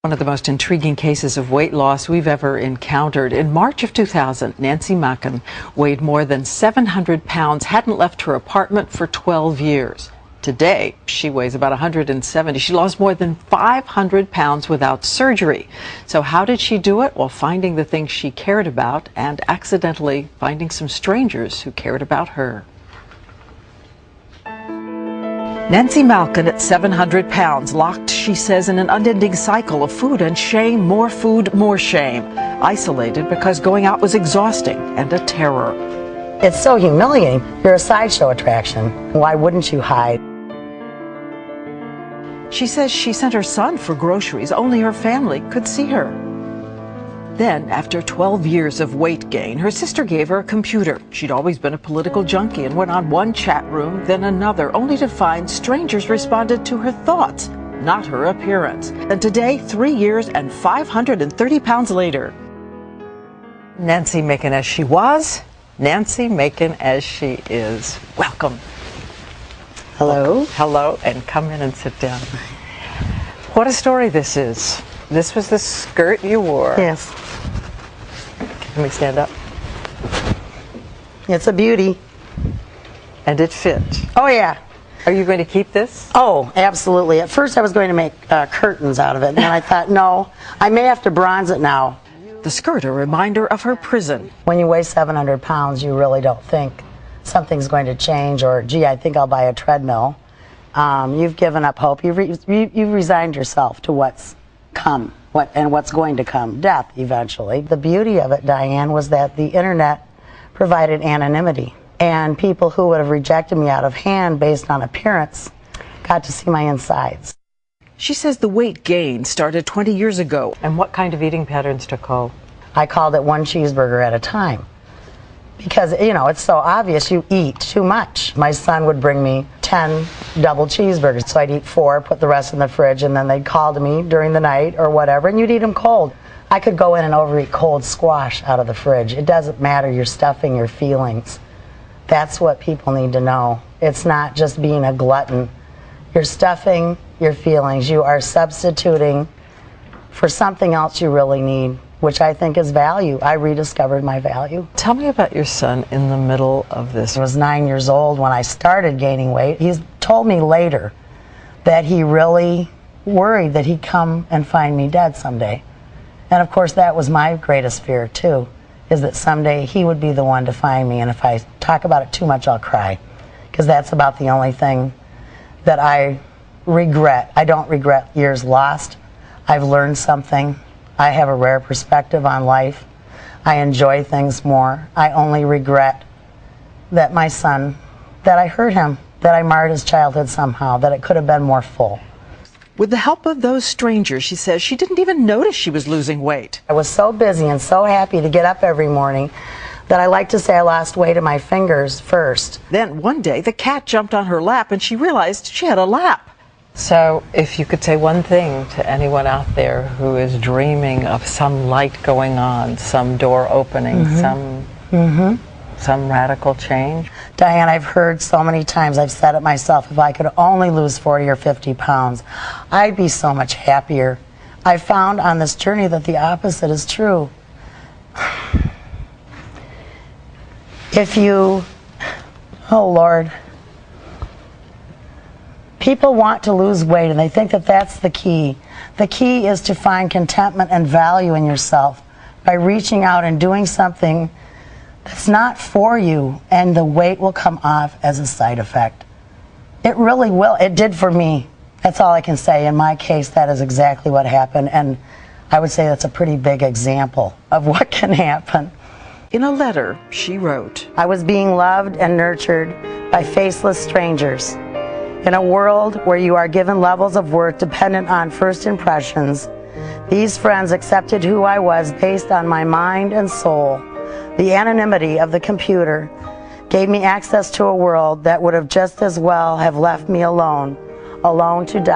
One of the most intriguing cases of weight loss we've ever encountered. In March of 2000, Nancy Malkin weighed more than 700 pounds, hadn't left her apartment for 12 years. Today, she weighs about 170. She lost more than 500 pounds without surgery. So how did she do it? Well, finding the things she cared about and accidentally finding some strangers who cared about her. Nancy Malkin at 700 pounds, locked, she says, in an unending cycle of food and shame, more food, more shame. Isolated because going out was exhausting and a terror. It's so humiliating. You're a sideshow attraction. Why wouldn't you hide? She says she sent her son for groceries. Only her family could see her. Then, after 12 years of weight gain, her sister gave her a computer. She'd always been a political junkie and went on one chat room, then another, only to find strangers responded to her thoughts, not her appearance. And today, 3 years and 530 pounds later, Nancy Malkin as she was, Nancy Malkin as she is. Welcome. Hello. Hello, and come in and sit down. What a story this is. This was the skirt you wore. Yes. Can we stand up? It's a beauty. And it fit. Oh, yeah. Are you going to keep this? Oh, absolutely. At first I was going to make curtains out of it, and then I thought, no, I may have to bronze it now. The skirt, a reminder of her prison. When you weigh 700 pounds, you really don't think something's going to change or, gee, I think I'll buy a treadmill. You've given up hope. You've resigned yourself to what's come, what's going to come, death eventually. The beauty of it, Diane, was that the internet provided anonymity, and people who would have rejected me out of hand based on appearance got to see my insides. She says the weight gain started 20 years ago. And what kind of eating patterns to call? I called it one cheeseburger at a time. Because, you know, it's so obvious you eat too much. My son would bring me 10 double cheeseburgers, so I'd eat 4, put the rest in the fridge, and then they'd call to me during the night or whatever, and you'd eat them cold. I could go in and overeat cold squash out of the fridge. It doesn't matter, you're stuffing your feelings. That's what people need to know. It's not just being a glutton. You're stuffing your feelings. You are substituting for something else you really need, which I think is value. I rediscovered my value. Tell me about your son in the middle of this. I was 9 years old when I started gaining weight. He's told me later that he really worried that he'd come and find me dead someday. And of course that was my greatest fear too, is that someday he would be the one to find me, and if I talk about it too much I'll cry, because that's about the only thing that I regret. I don't regret years lost. I've learned something. I have a rare perspective on life. I enjoy things more. I only regret that my son, that I hurt him, that I marred his childhood somehow, that it could have been more full. With the help of those strangers, she says she didn't even notice she was losing weight. I was so busy and so happy to get up every morning that I like to say I lost weight in my fingers first. Then one day the cat jumped on her lap and she realized she had a lap. So if you could say one thing to anyone out there who is dreaming of some light going on, some door opening, some radical change. Diane, I've heard so many times, I've said it myself, if I could only lose 40 or 50 pounds, I'd be so much happier. I found on this journey that the opposite is true. If you, oh Lord, people want to lose weight and they think that that's the key. The key is to find contentment and value in yourself by reaching out and doing something that's not for you, and the weight will come off as a side effect. It really will. It did for me. That's all I can say. In my case, that is exactly what happened, and I would say that's a pretty big example of what can happen. In a letter, she wrote, I was being loved and nurtured by faceless strangers. In a world where you are given levels of worth dependent on first impressions, these friends accepted who I was based on my mind and soul. The anonymity of the computer gave me access to a world that would have just as well have left me alone to die.